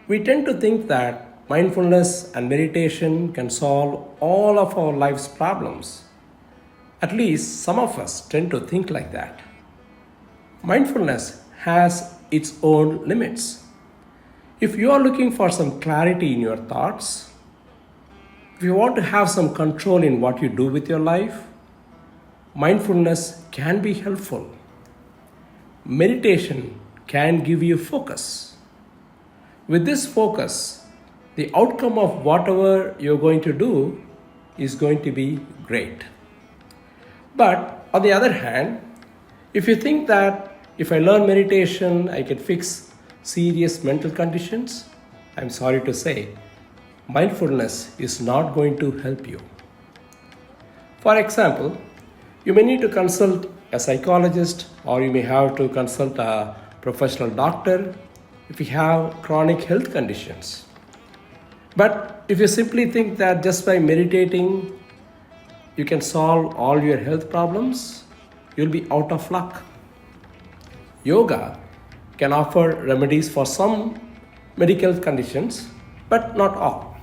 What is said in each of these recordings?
We tend to think that mindfulness and meditation can solve all of our life's problems. At least some of us tend to think like that. Mindfulness has its own limits. If you are looking for some clarity in your thoughts, if you want to have some control in what you do with your life, mindfulness can be helpful. Meditation can give you focus. With this focus, the outcome of whatever you're going to do is going to be great. But on the other hand, if you think that if I learn meditation, I can fix serious mental conditions, I'm sorry to say, mindfulness is not going to help you. For example, you may need to consult a psychologist or you may have to consult a professional doctor if you have chronic health conditions. But if you simply think that just by meditating you can solve all your health problems, you'll be out of luck. Yoga can offer remedies for some medical conditions, but not all.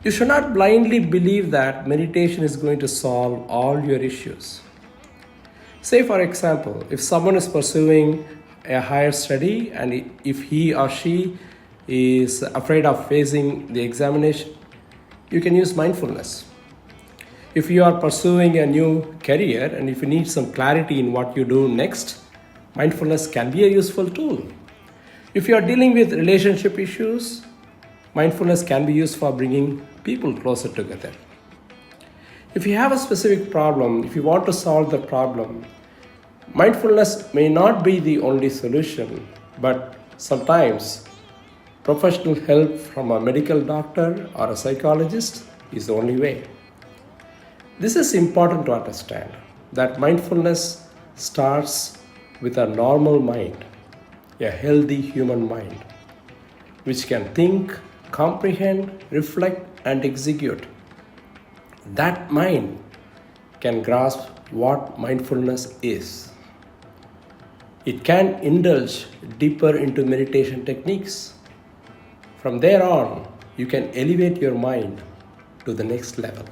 You should not blindly believe that meditation is going to solve all your issues. Say, for example, if someone is pursuing a higher study and if he or she is afraid of facing the examination, you can use mindfulness. If you are pursuing a new career and if you need some clarity in what you do next, mindfulness can be a useful tool. If you are dealing with relationship issues, mindfulness can be used for bringing people closer together. If you have a specific problem, if you want to solve the problem, mindfulness may not be the only solution, but sometimes professional help from a medical doctor or a psychologist is the only way. This is important to understand that mindfulness starts with a normal mind, a healthy human mind, which can think, comprehend, reflect, and execute. That mind can grasp what mindfulness is. It can indulge deeper into meditation techniques. From there on, you can elevate your mind to the next level.